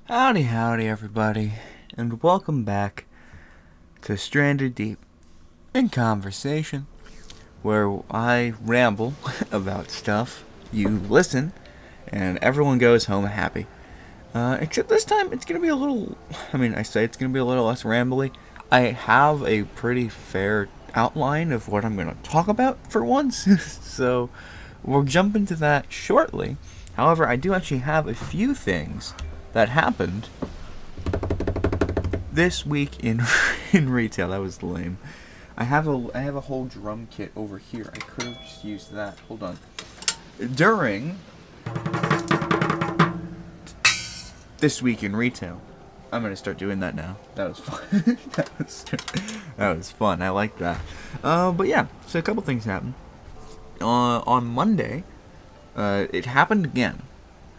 Howdy, howdy, everybody, and welcome back to Stranded Deep in Conversation, where I ramble about stuff, you listen, and everyone goes home happy. Except this time, it's gonna be a little. I say it's gonna be a little less rambly. I have a pretty fair outline of what I'm gonna talk about for once, so we'll jump into that shortly. However, I do actually have a few things that happened this week in in retail. That was lame. I have a whole drum kit over here. I could have just used that. Hold on. During this week in retail, I'm gonna start doing that now. That was fun. that was fun. I like that. But yeah. So a couple things happened. On Monday, it happened again.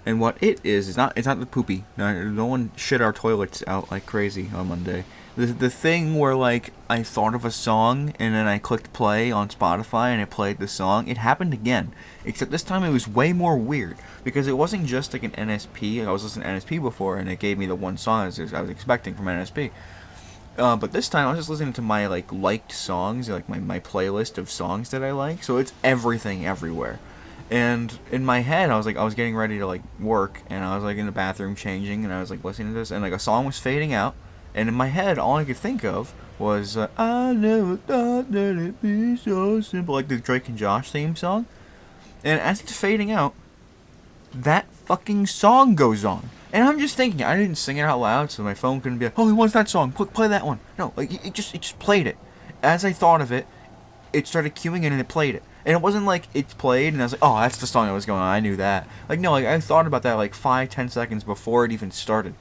And what it is not it's not the poopy. No one shit our toilets out like crazy on Monday. The thing where like I thought of a song and then I clicked play on Spotify and it played the song. It happened again, except this time it was way more weird because it wasn't just like an NSP. I was listening to NSP before and it gave me the one song I was expecting from NSP. But this time I was just listening to my like liked songs, like my playlist of songs that I like. So it's everything everywhere. And in my head, I was getting ready to like work, and I was like in the bathroom changing, and I was like listening to this, and like a song was fading out, and in my head, all I could think of was "I never thought that it'd be so simple," like the Drake and Josh theme song. And as it's fading out, that fucking song goes on, and I'm just thinking, I didn't sing it out loud, so my phone couldn't be like, "Oh, he wants that song, play that one." No, like it just played it. As I thought of it, it started queuing in and it played it. And it wasn't like it's played and I was like, oh, that's the song that was going on. I knew that. Like, no, like I thought about that like 5-10 seconds before it even started.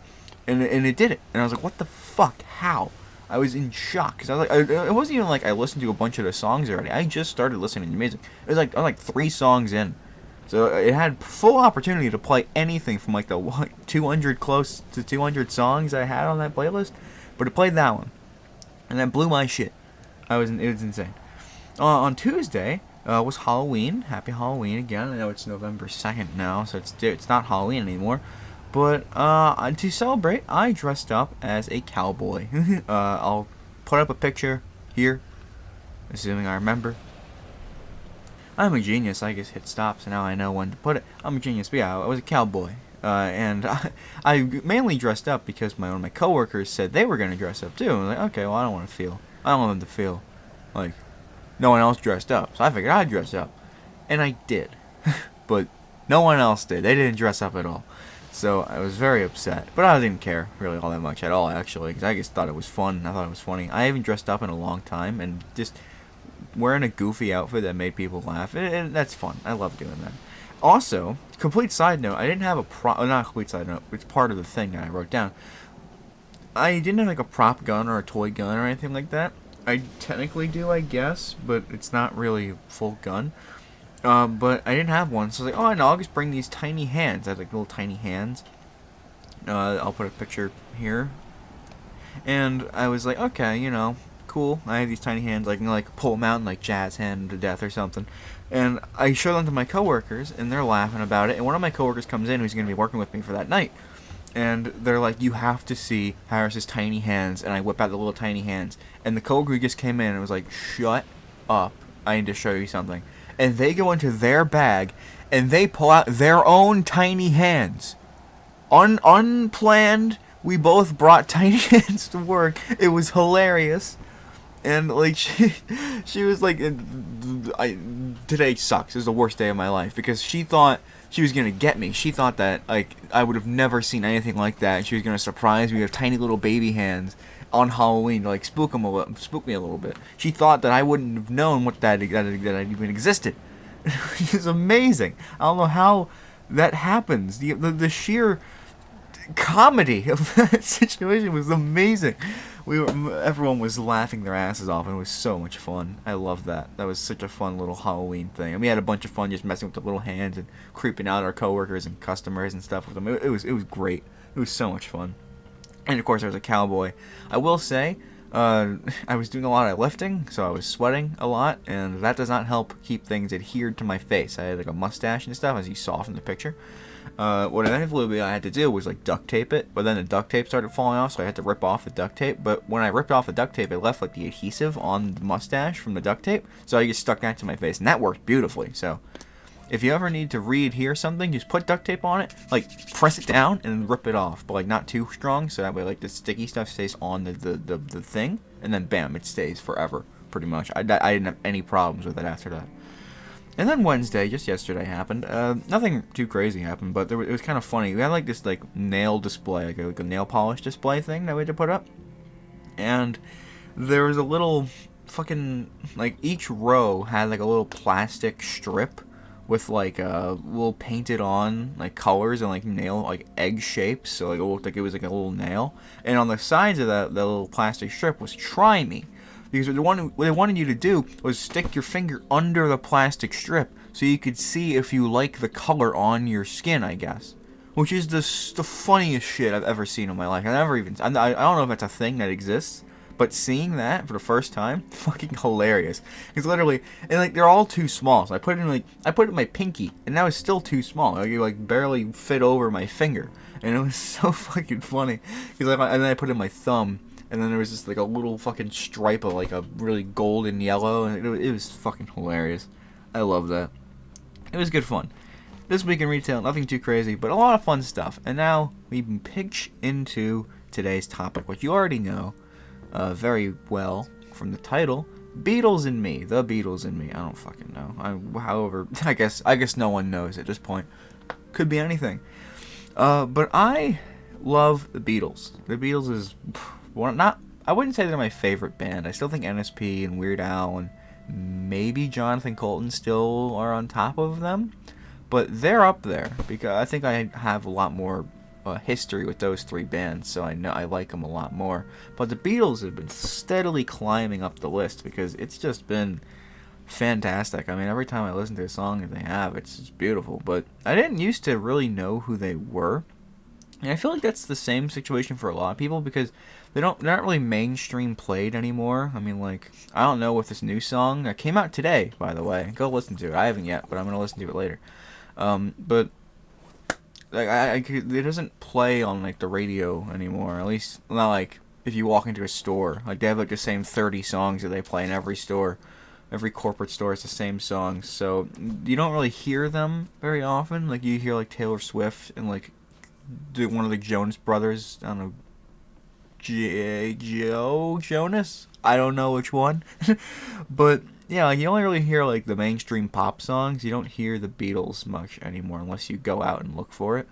And it did it. And I was like, what the fuck? How? I was in shock. Because I was like, it wasn't even like I listened to a bunch of the songs already. I just started listening to music. It was like, I was like 3 songs in. So it had full opportunity to play anything from like the 200 close to 200 songs I had on that playlist. But it played that one. And that blew my shit. It was insane. On Tuesday was Halloween. Happy Halloween again. I know it's November 2nd now, so it's not Halloween anymore. But to celebrate, I dressed up as a cowboy. I'll put up a picture here, assuming I remember. I'm a genius. I just hit stop, so now I know when to put it. I'm a genius. But yeah, I was a cowboy. And I mainly dressed up because one of my coworkers said they were going to dress up too. And I was like, okay, well, I don't want them to feel like no one else dressed up. So I figured I'd dress up. And I did. But no one else did. They didn't dress up at all. So I was very upset. But I didn't care really all that much at all, actually. Because I just thought it was fun. I thought it was funny. I haven't dressed up in a long time. And just wearing a goofy outfit that made people laugh, that's fun. I love doing that. Also, complete side note, I didn't have a prop. Not a complete side note. It's part of the thing that I wrote down. I didn't have like a prop gun or a toy gun or anything like that. I technically do, I guess, but it's not really a full gun. But I didn't have one, so I was like, oh, no, I'll just bring these tiny hands. I have like little tiny hands. I'll put a picture here. And I was like, okay, cool. I have these tiny hands. I can like pull them out and like jazz hand to death or something. And I show them to my coworkers, and they're laughing about it. And one of my coworkers comes in who's going to be working with me for that night. And they're like, you have to see Harris's tiny hands. And I whip out the little tiny hands. And the coworker just came in and was like, shut up. I need to show you something. And they go into their bag and they pull out their own tiny hands. Unplanned. We both brought tiny hands to work. It was hilarious. And like she was like, today sucks. It was the worst day of my life because she thought she was gonna get me. She thought that like I would have never seen anything like that, and she was gonna surprise me with tiny little baby hands on Halloween to like spook me a little bit. She thought that I wouldn't have known that even existed. It was amazing. I don't know how that happens. The sheer comedy of that situation was amazing. Everyone was laughing their asses off, and it was so much fun. I love that. That was such a fun little Halloween thing. And we had a bunch of fun just messing with the little hands and creeping out our coworkers and customers and stuff with them. It was great. It was so much fun. And of course, I was a cowboy. I will say, I was doing a lot of lifting, so I was sweating a lot, and that does not help keep things adhered to my face. I had like a mustache and stuff, as you saw from the picture. What inevitably I had to do was like duct tape it, but then the duct tape started falling off, so I had to rip off the duct tape. But when I ripped off the duct tape, it left like the adhesive on the mustache from the duct tape, so I just stuck that to my face, and that worked beautifully. So if you ever need to readhere something, just put duct tape on it, like press it down and rip it off, but like not too strong, so that way like the sticky stuff stays on the thing, and then bam, it stays forever, pretty much. I didn't have any problems with it after that. And then Wednesday, just yesterday, happened. Nothing too crazy happened, but it was kind of funny. We had like this like nail display, like a nail polish display thing that we had to put up, and there was a little fucking like each row had like a little plastic strip with like little painted on like colors and like nail like egg shapes, so like it looked like it was like a little nail. And on the sides of that little plastic strip was "Try Me." Because what they wanted you to do was stick your finger under the plastic strip so you could see if you like the color on your skin, I guess. Which is the funniest shit I've ever seen in my life. I don't know if that's a thing that exists, but seeing that for the first time, fucking hilarious. Because literally, and like they're all too small. So I put it in my pinky, and that was still too small. Like it like barely fit over my finger, and it was so fucking funny. Because and then I put it in my thumb. And then there was just like a little fucking stripe of like a really golden yellow, and it was fucking hilarious. I love that. It was good fun. This week in retail, nothing too crazy, but a lot of fun stuff. And now we pitch into today's topic, which you already know very well from the title: Beatles and Me. The Beatles and Me. I don't fucking know. However, I guess no one knows at this point. Could be anything. But I love the Beatles. The Beatles is. Well, I wouldn't say they're my favorite band. I still think NSP and Weird Al and maybe Jonathan Colton still are on top of them, but they're up there because I think I have a lot more history with those three bands, so I know I like them a lot more. But the Beatles have been steadily climbing up the list because it's just been fantastic. I mean, every time I listen to a song that they have, it's just beautiful. But I didn't used to really know who they were. And I feel like that's the same situation for a lot of people because they're not really mainstream played anymore. I mean, like, I don't know if this new song that came out today, by the way. Go listen to it. I haven't yet, but I'm gonna listen to it later. But like, it doesn't play on like the radio anymore. At least not like if you walk into a store. Like they have like the same 30 songs that they play in every store. Every corporate store is the same songs, so you don't really hear them very often. Like you hear like Taylor Swift and like one of the Jonas Brothers. I don't know, Joe Jonas. I don't know which one, but yeah, like, you only really hear like the mainstream pop songs. You don't hear the Beatles much anymore unless you go out and look for it,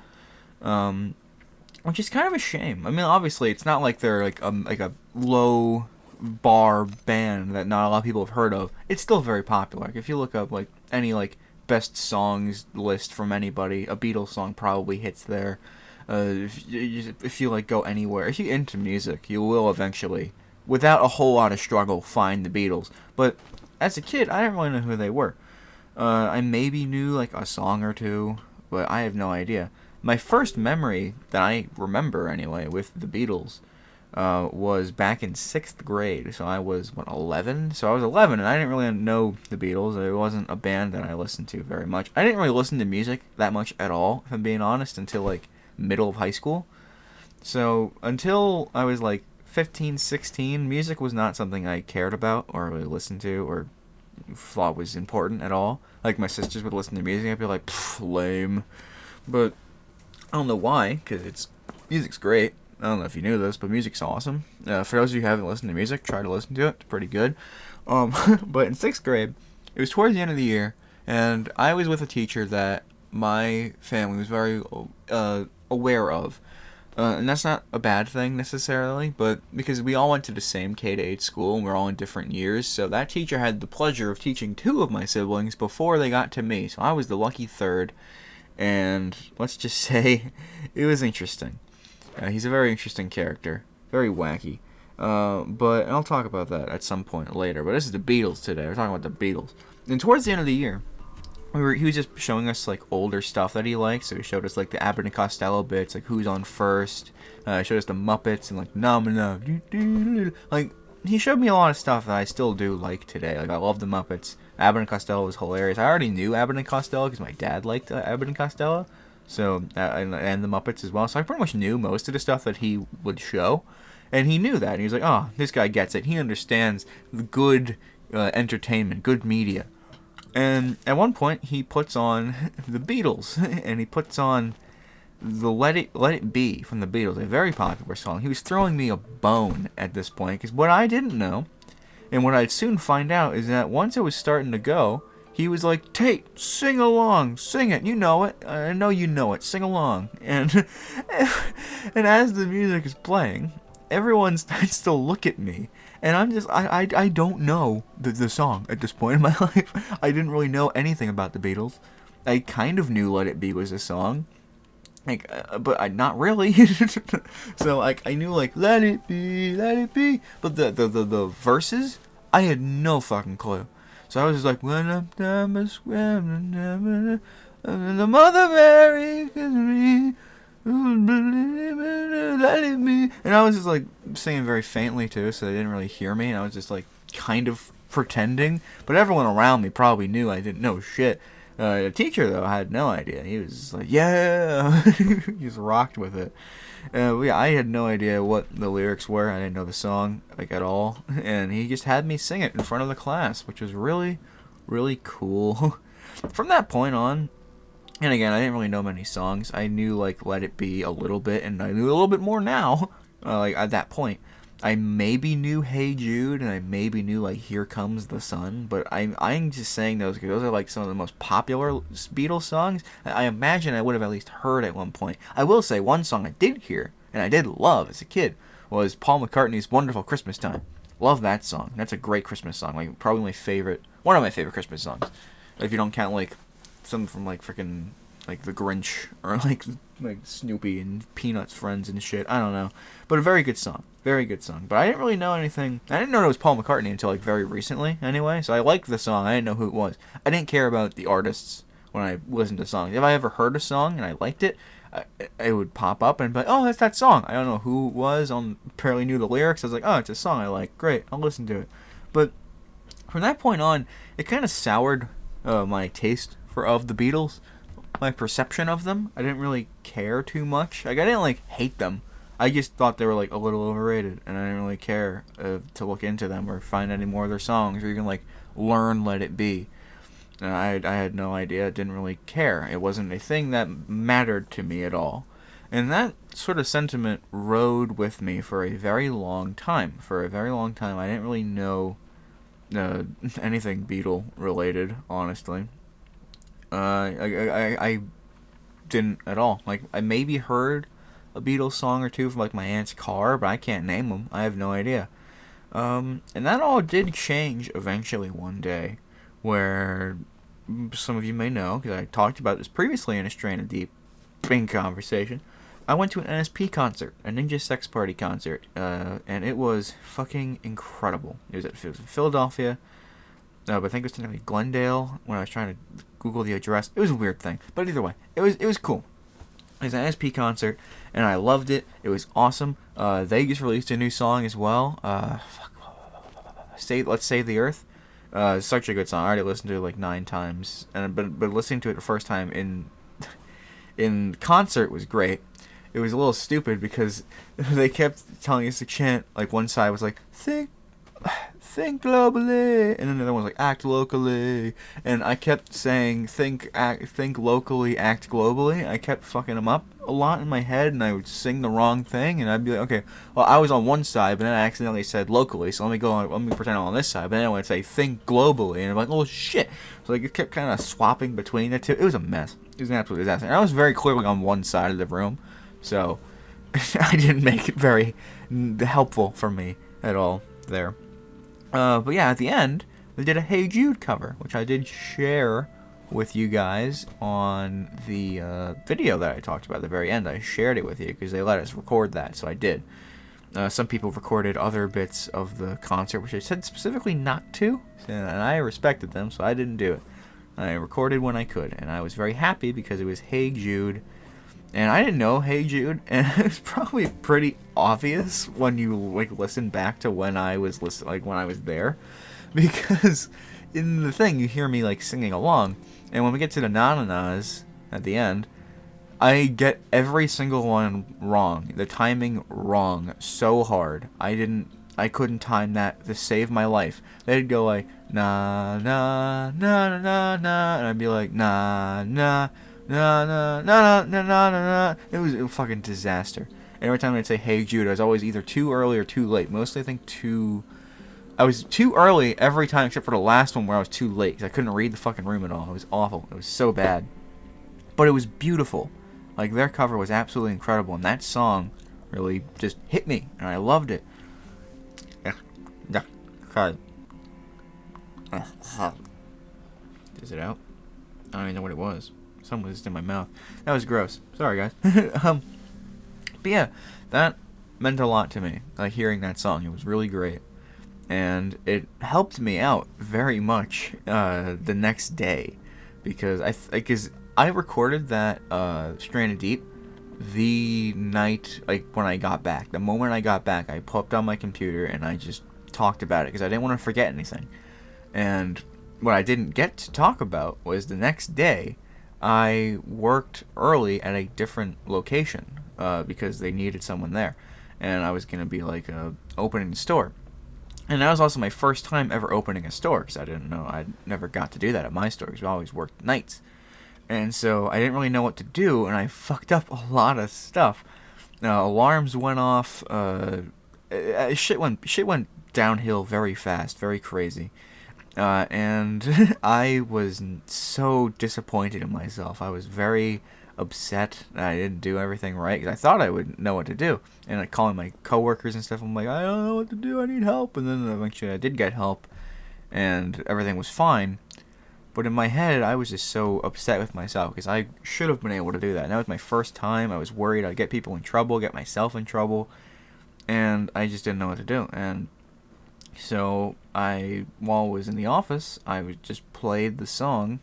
which is kind of a shame. I mean, obviously, it's not like they're like a low bar band that not a lot of people have heard of. It's still very popular. Like, if you look up like any like best songs list from anybody, a Beatles song probably hits there. If you like go anywhere, if you're into music, you will eventually, without a whole lot of struggle, find the Beatles. But as a kid, I didn't really know who they were. I maybe knew like a song or two, but I have no idea. My first memory that I remember anyway with the Beatles was back in 6th grade. So I was 11. So I was 11, and I didn't really know the Beatles. It wasn't a band that I listened to very much. I didn't really listen to music that much at all, if I'm being honest, until like middle of high school. So until I was like 15, 16, music was not something I cared about or really listened to or thought was important at all. Like my sisters would listen to music, I'd be like, lame. But I don't know why, because music's great. I don't know if you knew this, but music's awesome. For those of you who haven't listened to music, try to listen to it. It's pretty good. But in 6th grade, it was towards the end of the year, and I was with a teacher that my family was very aware of. And that's not a bad thing necessarily, but because we all went to the same K-8 school and we're all in different years, so that teacher had the pleasure of teaching 2 of my siblings before they got to me. So I was the lucky 3rd, and let's just say it was interesting. He's a very interesting character, very wacky. But I'll talk about that at some point later. But this is the Beatles today. We're talking about the Beatles. And towards the end of the year, he was just showing us like older stuff that he liked. So he showed us like the Abbott and Costello bits, like Who's on First. Showed us the Muppets and like Nomina. Like he showed me a lot of stuff that I still do like today. Like I love the Muppets. Abbott and Costello was hilarious. I already knew Abbott and Costello because my dad liked Abbott and Costello. So and the Muppets as well. So I pretty much knew most of the stuff that he would show, and he knew that. And he was like, "Oh, this guy gets it. He understands the good entertainment, good media." And at one point, he puts on the Beatles, and he puts on the Let It Be from the Beatles, a very popular song. He was throwing me a bone at this point, because what I didn't know, and what I'd soon find out, is that once it was starting to go, he was like, "Tate, sing along, sing it, you know it, I know you know it, sing along." And and as the music is playing, everyone starts to look at me, and I'm just, I don't know the song at this point in my life. I didn't really know anything about the Beatles. I kind of knew Let It Be was a song, like, but not really. So like I knew like let it be, but the verses I had no fucking clue. So I was just like, when I'm done, the Mother Mary gives me, let it be, and I was just like singing very faintly too, so they didn't really hear me, and I was just like kind of pretending, but everyone around me probably knew I didn't know shit. The teacher, though, had no idea. He was just like, yeah. He just rocked with it. Yeah, I had no idea what the lyrics were. I didn't know the song, like, at all. And he just had me sing it in front of the class, which was really, really cool. From that point on, and again, I didn't really know many songs. I knew, like, Let It Be a little bit, and I knew a little bit more now, like, at that point. I maybe knew Hey Jude, and I maybe knew, like, Here Comes the Sun, but I'm just saying those because those are, like, some of the most popular Beatles songs I imagine I would have at least heard at one point. I will say one song I did hear, and I did love as a kid, was Paul McCartney's Wonderful Christmas Time. Love that song. That's a great Christmas song. Like, probably my favorite, one of my favorite Christmas songs. If you don't count, like, some from, like, freaking, like, The Grinch, or, like Snoopy and Peanuts Friends and shit. I don't know. But a very good song. Very good song. But I didn't really know anything. I didn't know it was Paul McCartney until, like, very recently, anyway. So I liked the song. I didn't know who it was. I didn't care about the artists when I listened to songs. If I ever heard a song and I liked it, it would pop up and be like, oh, that's that song. I don't know who it was. I barely knew the lyrics. I was like, oh, it's a song I like. Great. I'll listen to it. But from that point on, it kind of soured my taste of the Beatles. My perception of them. I didn't really care too much. Like, I didn't, like, hate them. I just thought they were, like, a little overrated, and I didn't really care to look into them or find any more of their songs or even, like, learn Let It Be. I had no idea. I didn't really care. It wasn't a thing that mattered to me at all. And that sort of sentiment rode with me for a very long time. For a very long time, I didn't really know anything Beatle related, honestly. I didn't at all. Like, I maybe heard a Beatles song or two from, like, my aunt's car, but I can't name them. I have no idea. And that all did change eventually one day, where some of you may know, because I talked about this previously in a Strain of Deep Bing conversation. I went to an NSP concert, a Ninja Sex Party concert, and it was fucking incredible. It was in Philadelphia. But I think it was technically Glendale when I was trying to Google the address. It was a weird thing, but either way, it was cool. It was an NSP concert, and I loved it. It was awesome. They just released a new song as well. Let's Save the Earth. Such a good song. I already listened to it like 9 times, and but listening to it the first time in concert was great. It was a little stupid because they kept telling us to chant. Like, one side was like, think globally, and then the other one was like, act locally, and I kept saying think locally, act globally. I kept fucking them up a lot in my head, and I would sing the wrong thing, and I'd be like, okay, well, I was on one side, but then I accidentally said locally, so let me pretend I'm on this side, but then I would say think globally, and I'm like, oh shit. So like, it kept kind of swapping between the two. It was a mess. It was an absolute disaster, and I was very clearly on one side of the room, so I didn't make it very helpful for me at all there. But yeah, at the end, they did a Hey Jude cover, which I did share with you guys on the video that I talked about at the very end. I shared it with you because they let us record that, so I did. Some people recorded other bits of the concert, which I said specifically not to, and I respected them, so I didn't do it. I recorded when I could, and I was very happy because it was Hey Jude. And I didn't know Hey Jude, and it was probably pretty obvious when you like listen back to when I was when I was there, because in the thing you hear me like singing along, and when we get to the na na nas at the end, I get every single one wrong. The timing wrong so hard. I couldn't time that to save my life. They'd go like na na na na na na, and I'd be like na na na na na na na na na. It was a fucking disaster. And every time I'd say Hey Jude, I was always either too early or too late. Mostly I think I was too early every time except for the last one where I was too late. 'Cause I couldn't read the fucking room at all. It was awful. It was so bad. But it was beautiful. Like, their cover was absolutely incredible, and that song really just hit me, and I loved it. Is it out? I don't even know what it was. Something was in my mouth. That was gross. Sorry, guys. But yeah, that meant a lot to me, like, hearing that song. It was really great. And it helped me out very much the next day, because I recorded that Stranded Deep the night, like, when I got back. The moment I got back, I popped on my computer and I just talked about it because I didn't want to forget anything. And what I didn't get to talk about was the next day I worked early at a different location because they needed someone there, and I was going to be like opening the store. And that was also my first time ever opening a store, because I didn't know, I never got to do that at my store because we always worked nights. And so I didn't really know what to do, and I fucked up a lot of stuff. Alarms went off. Shit went downhill very fast, very crazy. And I was so disappointed in myself. I was very upset that I didn't do everything right, because I thought I would know what to do. And I calling my coworkers and stuff, I'm like, I don't know what to do, I need help. And then eventually I did get help, and everything was fine. But in my head, I was just so upset with myself, because I should have been able to do that. And that was my first time. I was worried I'd get people in trouble, get myself in trouble, and I just didn't know what to do. And so while I was in the office, I just played the song,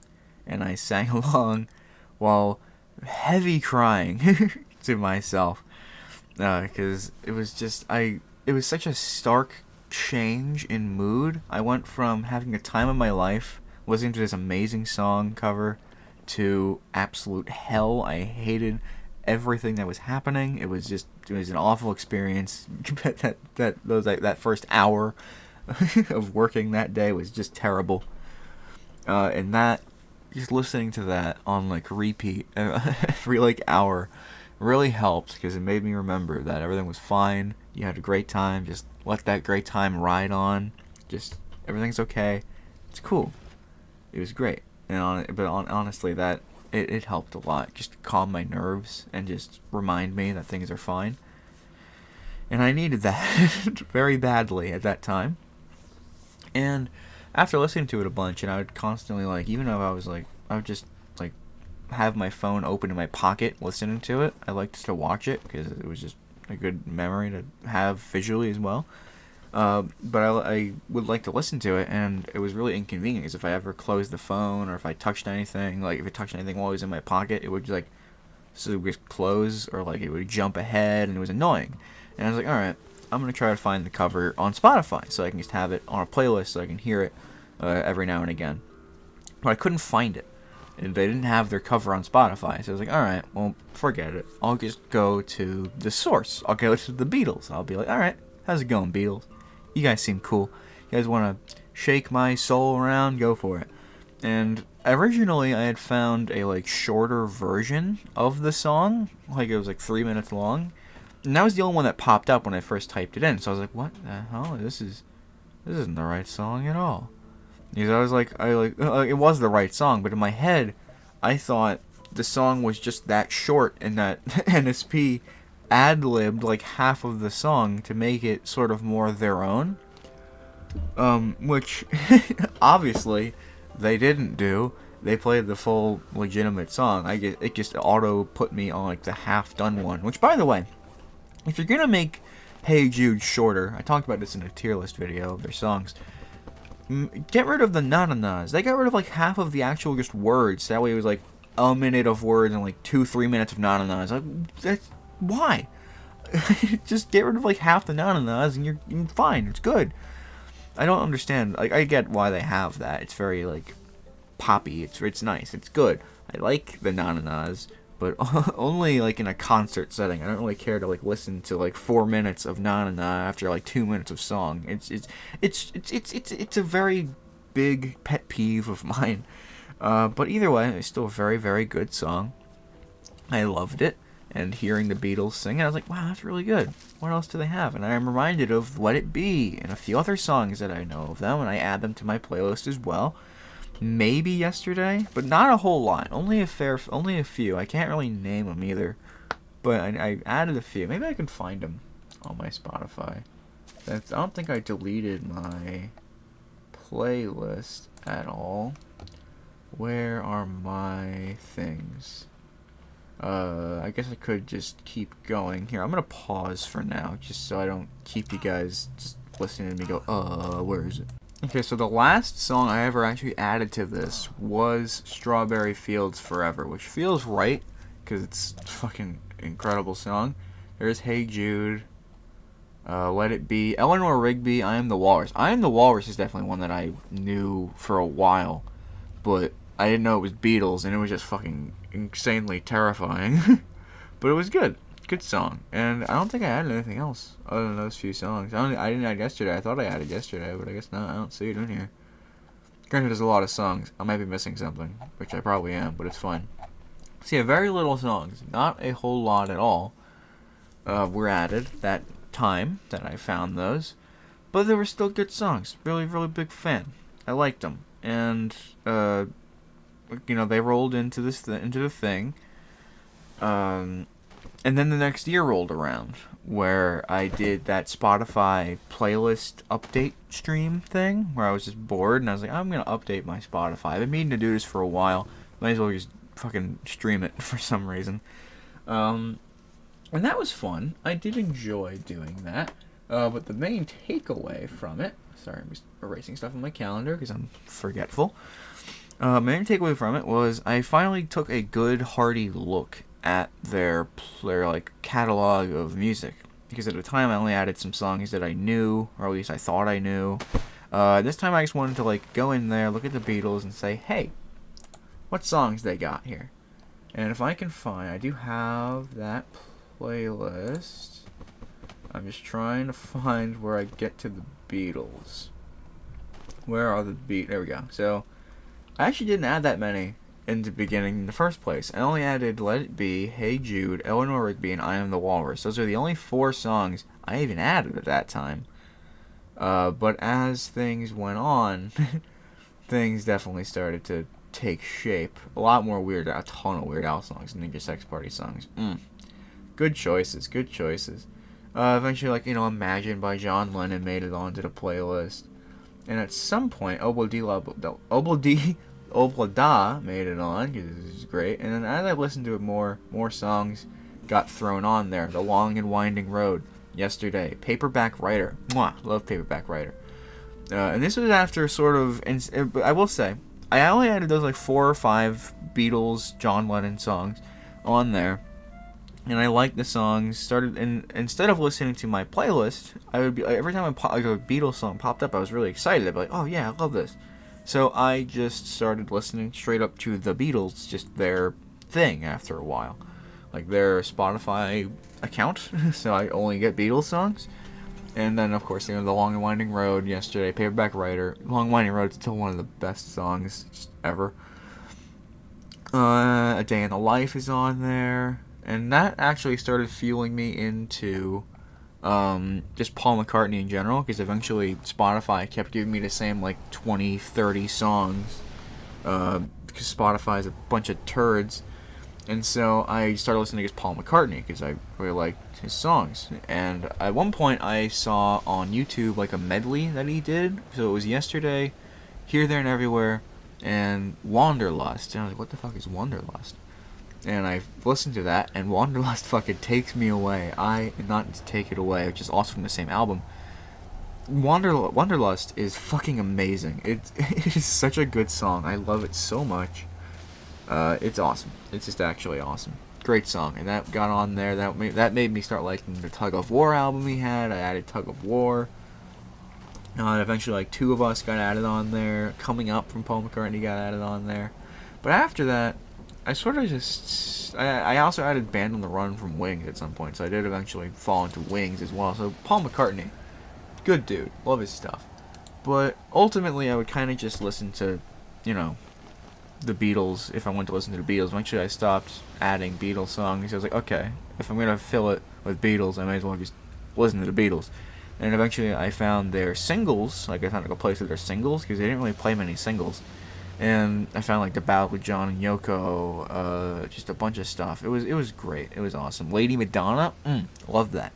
and I sang along while heavy crying to myself, because it was just, it was such a stark change in mood. I went from having a time of my life listening to this amazing song cover to absolute hell. I hated everything that was happening. It was an awful experience. that first hour of working that day was just terrible. And that, just listening to that on like repeat every like hour really helped, because it made me remember that everything was fine. You had a great time. Just let that great time ride on. Just everything's okay. It's cool. It was great. But honestly, that it helped a lot. Just to calm my nerves and just remind me that things are fine. And I needed that very badly at that time. And after listening to it a bunch, and I would constantly, like, even though I would just like have my phone open in my pocket listening to it. I liked to watch it because it was just a good memory to have visually as well. But I would like to listen to it, and it was really inconvenient, because if I ever closed the phone, or if I touched anything, like if it touched anything while it was in my pocket, it would like, so it would close, or like it would jump ahead, and it was annoying. And I was like, alright, I'm going to try to find the cover on Spotify, so I can just have it on a playlist, so I can hear it every now and again. But I couldn't find it, and they didn't have their cover on Spotify, so I was like, alright, well, forget it. I'll just go to the source. I'll go to the BeaTles. I'll be like, alright, how's it going, BeaTles? You guys seem cool. You guys want to shake my soul around? Go for it. And originally I had found a like shorter version of the song, like it was like 3 minutes long, and that was the only one that popped up when I first typed it in. So I was like, what the hell? This isn't the right song at all. Because I was like, it was the right song, but in my head I thought the song was just that short, and that NSP ad-libbed like half of the song to make it sort of more their own, which obviously they didn't do. They played the full legitimate song. It just auto put me on like the half done one, which, by the way, if you're gonna make Hey Jude shorter, I talked about this in a tier list video of their songs, get rid of the na-na-nas. They got rid of like half of the actual just words. That way it was like a minute of words and like 2-3 minutes of na-na-nas. Like, that's why? Just get rid of like half the na-na-nas and you're fine. It's good. I don't understand. Like, I get why they have that. It's very like poppy. It's nice. It's good. I like the na-na-nas, but only like in a concert setting. I don't really care to like listen to like 4 minutes of na na na after like 2 minutes of song. It's a very big pet peeve of mine. But either way, it's still a very, very good song. I loved it, and hearing the Beatles sing, I was like, wow, that's really good. What else do they have? And I'm reminded of Let It Be and a few other songs that I know of them, and I add them to my playlist as well. Maybe Yesterday, but not a whole lot. Only a few. I can't really name them either, but I added a few. Maybe I can find them on my Spotify. I don't think I deleted my playlist at all. Where are my things? I guess I could just keep going. Here, I'm gonna pause for now, just so I don't keep you guys just listening to me go, where is it? Okay, so the last song I ever actually added to this was Strawberry Fields Forever, which feels right, because it's a fucking incredible song. There's Hey Jude, Let It Be, Eleanor Rigby, I Am the Walrus. I Am the Walrus is definitely one that I knew for a while, but I didn't know it was Beatles, and it was just fucking insanely terrifying. But it was good. Good song. And I don't think I added anything else other than those few songs. I didn't add Yesterday. I thought I added Yesterday, but I guess not. I don't see it in here. Granted, there's a lot of songs. I might be missing something, which I probably am, but it's fine. So yeah, very little songs. Not a whole lot at all were added that time that I found those. But they were still good songs. Really, really big fan. I liked them. And, they rolled into into the thing. And then the next year rolled around, where I did that Spotify playlist update stream thing, where I was just bored, and I was like, I'm going to update my Spotify. I've been meaning to do this for a while. Might as well just fucking stream it for some reason. And that was fun. I did enjoy doing that. But the main takeaway from it... Sorry, I'm just erasing stuff on my calendar because I'm forgetful. Main takeaway from it was I finally took a good, hearty look at their like catalog of music, because at the time I only added some songs that I knew, or at least I thought I knew. This time I just wanted to like go in there, look at the Beatles, and say, hey, what songs they got here? And if I can find, I do have that playlist. I'm just trying to find where I get to the Beatles. Where are the There we go. So I actually didn't add that many in the beginning in the first place. I only added Let It Be, Hey Jude, Eleanor Rigby, and I Am the Walrus. Those are the only 4 songs I even added at that time. But as things went on, things definitely started to take shape. A lot more a ton of Weird Al songs and Ninja Sex Party songs. Good choices, good choices. Eventually, like, Imagine by John Lennon made it onto the playlist. And at some point, Oblada made it on, because this is great. And then as I listened to it more songs got thrown on there. The Long and Winding Road, Yesterday, Paperback Writer. Mwah, love Paperback Writer. And this was after sort of, but I will say, I only added those like 4 or 5 Beatles, John Lennon songs on there. And I liked the songs. And instead of listening to my playlist, I would be every time a Beatles song popped up, I was really excited. I'd be like, oh yeah, I love this. So I just started listening straight up to the Beatles, just their thing after a while. Like their Spotify account, so I only get Beatles songs. And then, of course, The Long and Winding Road, Yesterday, Paperback Writer. Long and Winding Road is still one of the best songs just ever. A Day in the Life is on there. And that actually started fueling me into just Paul McCartney in general, because eventually Spotify kept giving me the same like 20, 30 songs, because Spotify is a bunch of turds. And so I started listening to just Paul McCartney, because I really liked his songs. And at one point I saw on YouTube like a medley that he did. So it was Yesterday, Here, There, and Everywhere, and Wanderlust. And I was like, what the fuck is Wanderlust? And I listened to that, and Wanderlust fucking takes me away. Not Take It Away, which is also from the same album. Wanderlust is fucking amazing. It is such a good song. I love it so much. It's awesome. It's just actually awesome. Great song. And that got on there. That made me start liking the Tug of War album he had. I added Tug of War. And eventually, like, Two of Us got added on there. Coming Up from Paul McCartney got added on there. But after that, I sort of just I also added Band on the Run from Wings at some point, so I did eventually fall into Wings as well. So Paul McCartney, good dude, love his stuff. But ultimately, I would kind of just listen to, you know, the Beatles if I wanted to listen to the Beatles. Eventually, I stopped adding Beatles songs. I was like, okay, if I'm gonna fill it with Beatles, I might as well just listen to the Beatles. And eventually, I found their singles. Like I found like a place of their singles because they didn't really play many singles. And I found like the Ballad with John and Yoko, just a bunch of stuff. It was great. It was awesome. Lady Madonna, loved that.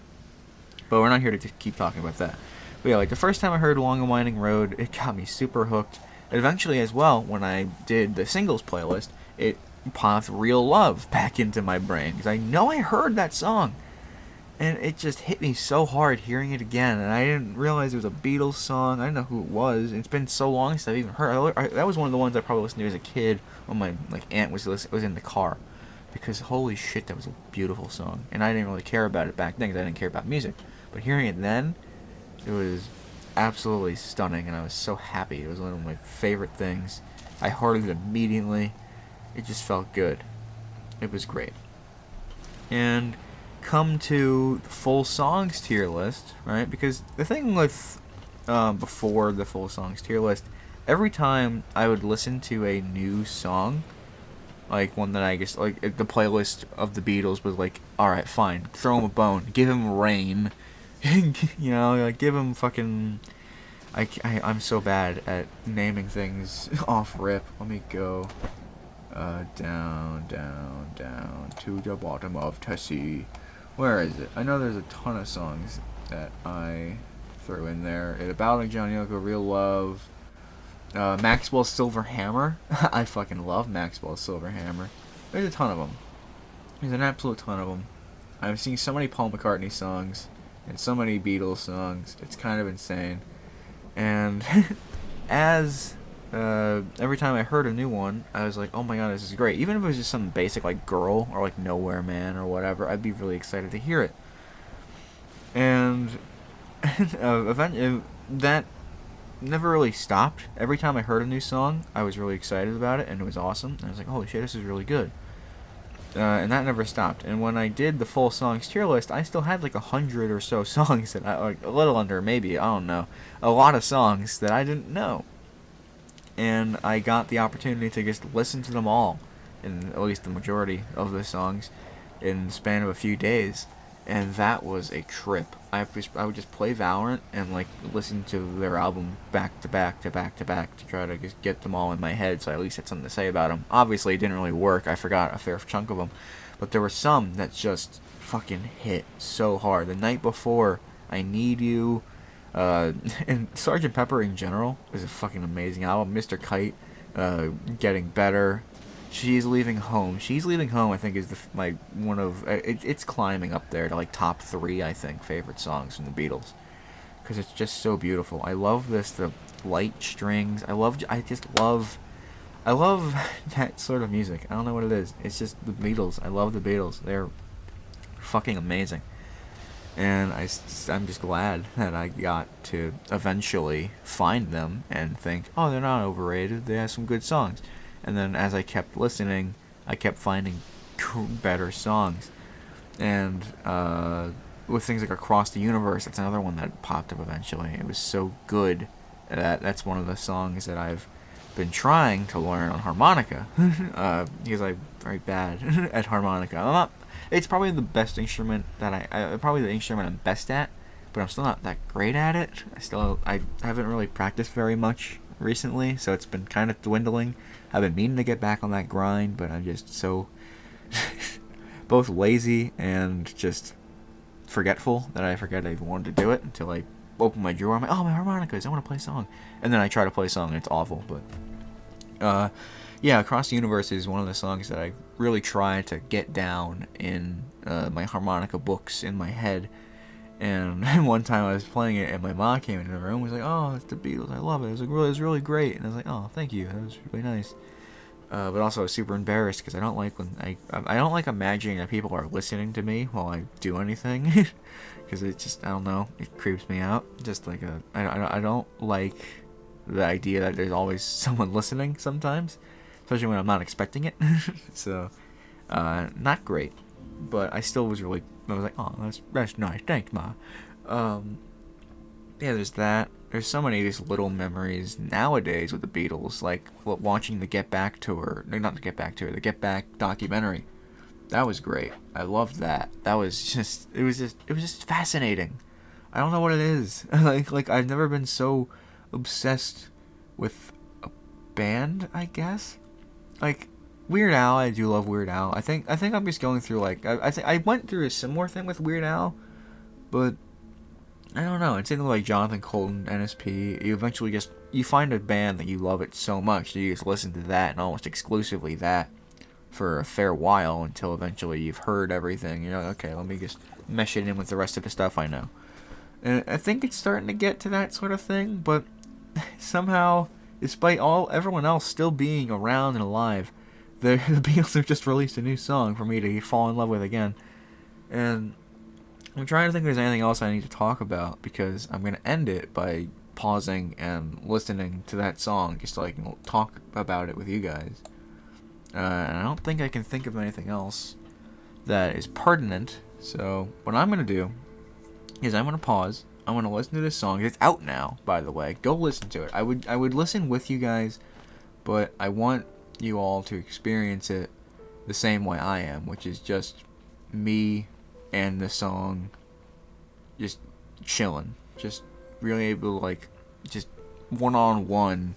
But we're not here to keep talking about that. But yeah, like the first time I heard Long and Winding Road, it got me super hooked. And eventually, as well, when I did the singles playlist, it popped Real Love back into my brain because I know I heard that song. And it just hit me so hard hearing it again, and I didn't realize it was a Beatles song. I didn't know who it was. It's been so long since I've even heard. That was one of the ones I probably listened to as a kid when my aunt was in the car, because holy shit, that was a beautiful song. And I didn't really care about it back then because I didn't care about music. But hearing it then, it was absolutely stunning, and I was so happy. It was one of my favorite things. I heard it immediately. It just felt good. It was great. And come to the full songs tier list, right? Because the thing with before the full songs tier list, every time I would listen to a new song, like one that I guess like the playlist of the Beatles was like, all right, fine, throw him a bone, give him Rain, you know, like give him fucking. I'm so bad at naming things off rip. Let me go down to the bottom of Tessie. Where is it? I know there's a ton of songs that I threw in there. About like John Yoko, Real Love, Maxwell's Silver Hammer. I fucking love Maxwell's Silver Hammer. There's a ton of them. There's an absolute ton of them. I've seen so many Paul McCartney songs and so many Beatles songs. It's kind of insane. And as every time I heard a new one, I was like, oh my god, this is great. Even if it was just some basic like Girl or like Nowhere Man or whatever, I'd be really excited to hear it. And that never really stopped. Every time I heard a new song, I was really excited about it, and it was awesome. And I was like, holy shit, this is really good. And that never stopped. And when I did the full songs tier list, I still had like 100 or so songs that like a little under, maybe, I don't know, a lot of songs that I didn't know. And I got the opportunity to just listen to them all, in at least the majority of the songs, in the span of a few days, and that was a trip. I would just play Valorant and like listen to their album back to back to try to just get them all in my head, so I at least had something to say about them. Obviously, it didn't really work. I forgot a fair chunk of them, but there were some that just fucking hit so hard. The Night Before, I Need You. And Sgt. Pepper in general is a fucking amazing album. Mr. Kite, Getting Better, She's Leaving Home. She's Leaving Home, I think, is one of it's climbing up there to like top 3, I think, favorite songs from the Beatles, because it's just so beautiful. I love the light strings. I love that sort of music. I don't know what it is. It's just the Beatles. I love the Beatles. They're fucking amazing. And I'm just glad that I got to eventually find them and think, oh, they're not overrated. They have some good songs. And then as I kept listening, I kept finding better songs. And with things like Across the Universe, that's another one that popped up eventually. It was so good. That's one of the songs that I've been trying to learn on harmonica. Because I'm very bad at harmonica. It's probably the best instrument that probably the instrument I'm best at, but I'm still not that great at it. I haven't really practiced very much recently, so it's been kind of dwindling. I've been meaning to get back on that grind, but I'm just so both lazy and just forgetful that I forget I even wanted to do it until I open my drawer. I'm like, oh, my harmonicas, I want to play a song. And then I try to play a song and it's awful, but yeah, Across the Universe is one of the songs that I really try to get down in my harmonica books in my head. And one time I was playing it, and my mom came into the room and was like, oh, it's the Beatles, I love it. It was really great. And I was like, oh, thank you, that was really nice. But also I was super embarrassed because I don't like when I don't like imagining that people are listening to me while I do anything. Because it just, I don't know, it creeps me out. Just like I don't like the idea that there's always someone listening sometimes. especially when I'm not expecting it. So, not great, but I still was really. I was like, oh, that's nice, thanks, ma. Yeah, there's that. There's so many of these little memories nowadays with the Beatles, like watching the Get Back tour. No, not the Get Back tour, the Get Back documentary. That was great. I loved that. That was just. It was just fascinating. I don't know what it is. like I've never been so obsessed with a band, I guess. Like Weird Al, I do love Weird Al. I think I'm just going through like I went through a similar thing with Weird Al, but I don't know. It's something like Jonathan Colton, NSP. You eventually you find a band that you love it so much that you just listen to that and almost exclusively that for a fair while until eventually you've heard everything. You're like, okay, let me just mesh it in with the rest of the stuff I know. And I think it's starting to get to that sort of thing, but somehow, despite everyone else still being around and alive, the Beatles have just released a new song for me to fall in love with again. And I'm trying to think if there's anything else I need to talk about, because I'm going to end it by pausing and listening to that song just so I can talk about it with you guys. And I don't think I can think of anything else that is pertinent. So what I'm going to do is I'm going to pause. I'm going to listen to this song. It's out now, by the way. Go listen to it. I would listen with you guys, but I want you all to experience it the same way I am, which is just me and the song just chilling. Just really able to, like, just one-on-one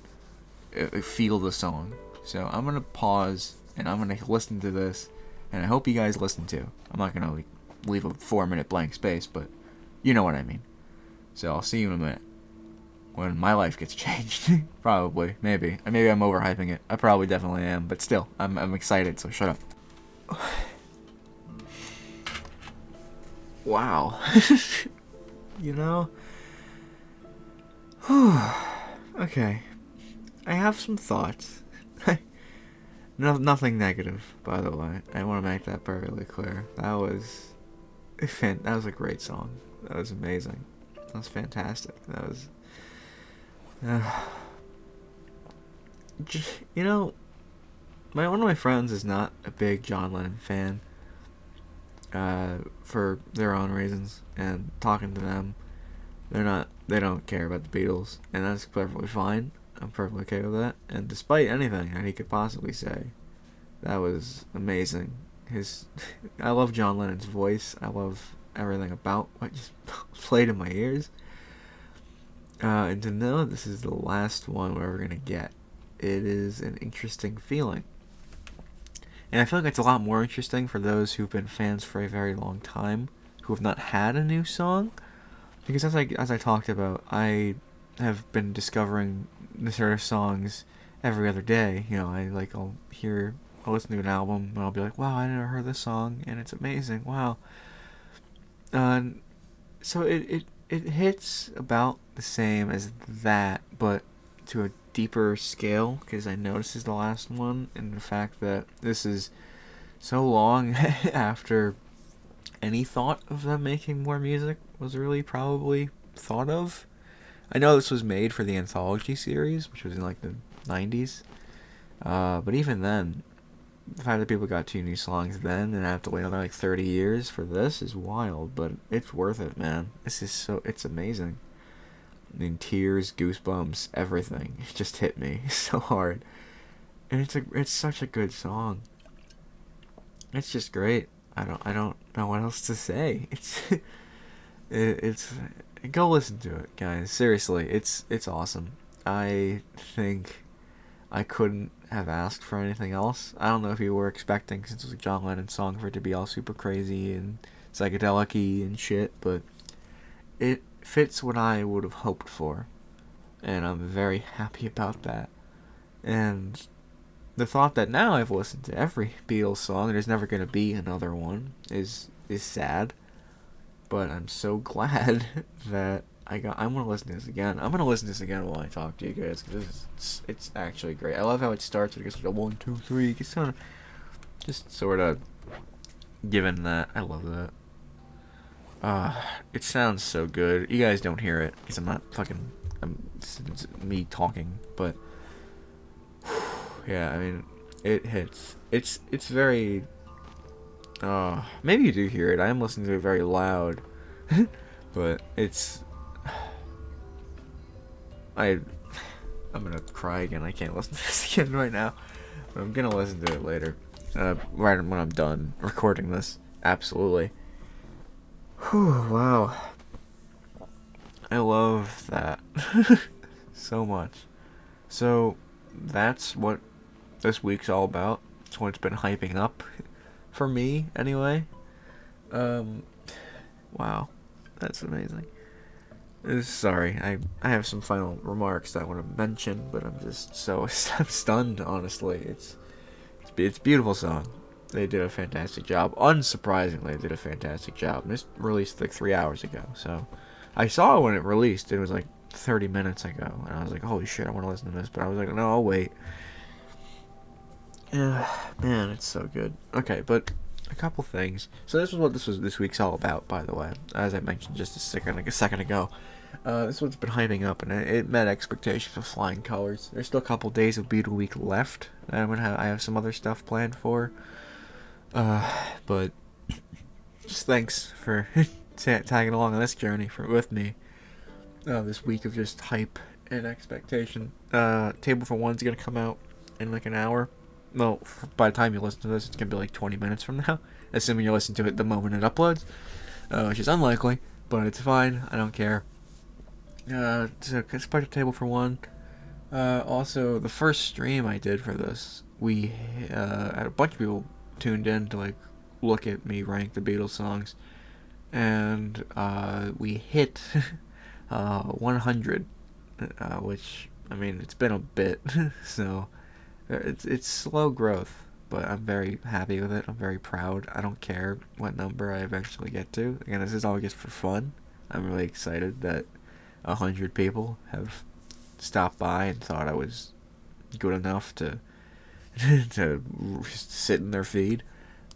feel the song. So I'm going to pause, and I'm going to listen to this, and I hope you guys listen too. I'm not going to leave a 4-minute blank space, but you know what I mean. So I'll see you in a minute. When my life gets changed. Probably. Maybe. Maybe I'm overhyping it. I probably definitely am, but still, I'm excited, so shut up. Wow. You know? Okay. I have some thoughts. Nothing negative, by the way. I want to make that perfectly clear. That was a great song. That was amazing. That was fantastic. That was... you know, one of my friends is not a big John Lennon fan, for their own reasons, and talking to them, they don't care about the Beatles, and that's perfectly fine. I'm perfectly okay with that, and despite anything that he could possibly say, that was amazing. I love John Lennon's voice. I love everything about what just played in my ears. And to know this is the last one we're ever going to get, it is an interesting feeling. And I feel like it's a lot more interesting for those who've been fans for a very long time, who have not had a new song. Because as I talked about, I have been discovering the sort of songs every other day. You know, I'll listen to an album, and I'll be like, wow, I never heard this song, and it's amazing, wow. So it hits about the same as that, but to a deeper scale, because I know this is the last one, and the fact that this is so long after any thought of them making more music was really probably thought of. I know this was made for the anthology series, which was in like the 90s, but even then, the fact that people got 2 new songs then and have to wait another like 30 years for this is wild, but it's worth it, man. It's amazing. I mean, tears, goosebumps, everything. It just hit me so hard. And it's such a good song. It's just great. I don't know what else to say. It's go listen to it, guys. Seriously, it's awesome. I think I couldn't have asked for anything else. I don't know if you were expecting, since it was a John Lennon song, for it to be all super crazy and psychedelic-y and shit, but it fits what I would have hoped for, and I'm very happy about that. And the thought that now I've listened to every Beatles song, there's never going to be another one, is sad, but I'm so glad that I'm going to listen to this again. I'm going to listen to this again while I talk to you guys, because it's actually great. I love how it starts. It goes like a 1, 2, 3. It's kind of just sort of given that. I love that. It sounds so good. You guys don't hear it, because it's me talking, but yeah, I mean, It hits. It's very. Maybe you do hear it. I am listening to it very loud, but it's. I. I'm gonna cry again. I can't listen to this again right now. But I'm gonna listen to it later. Right when I'm done recording this. Absolutely. Whew, wow. I love that so much. So that's what this week's all about. It's what it's been hyping up for me, anyway. Um, wow, that's amazing. Sorry, I have some final remarks that I want to mention, but I'm just so I'm stunned. Honestly, it's a beautiful song. They did a fantastic job. Unsurprisingly, they did a fantastic job. And this released like 3 hours ago, so I saw it when it released. It was like 30 minutes ago, and I was like, "Holy shit, I want to listen to this." But I was like, "No, I'll wait." Yeah, man, it's so good. Okay, but a couple things. So this is what this week's all about, by the way. As I mentioned just a second ago. This one's been hyping up, and it met expectations with flying colors. There's still a couple days of Beatle Week left. I have some other stuff planned for. But just thanks for tagging along on this journey with me. This week of just hype and expectation. Table for One's gonna come out in like an hour. No, by the time you listen to this, it's gonna be like 20 minutes from now, assuming you listen to it the moment it uploads, which is unlikely, but it's fine. I don't care. So it's part of Table for One. Also, the first stream I did for this, we had a bunch of people tuned in to like look at me rank the Beatles songs, and we hit 100, which I mean it's been a bit, so it's slow growth, but I'm very happy with it. I'm very proud. I don't care what number I eventually get to. Again, this is all just for fun. I'm really excited that 100 people have stopped by and thought I was good enough to to sit in their feed.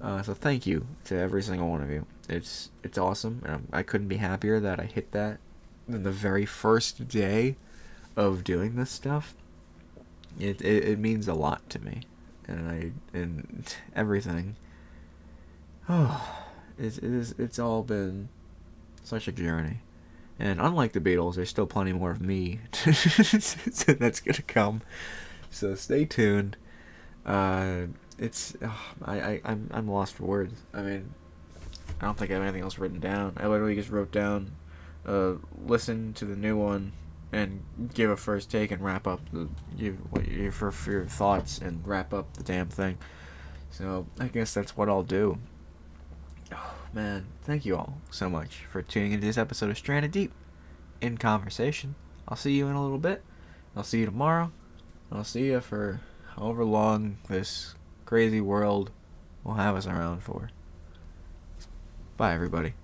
So thank you to every single one of you. It's awesome, and I couldn't be happier that I hit that in the very first day of doing this stuff. It means a lot to me, and everything. Oh, it's all been such a journey. And unlike the Beatles, there's still plenty more of me that's gonna come. So stay tuned. I'm lost for words. I mean, I don't think I have anything else written down. I literally just wrote down, listen to the new one, and give a first take and wrap up for your thoughts and wrap up the damn thing. So I guess that's what I'll do. Oh, man, thank you all so much for tuning into this episode of Stranded Deep in Conversation. I'll see you in a little bit. I'll see you tomorrow. I'll see you for however long this crazy world will have us around for. Bye, everybody.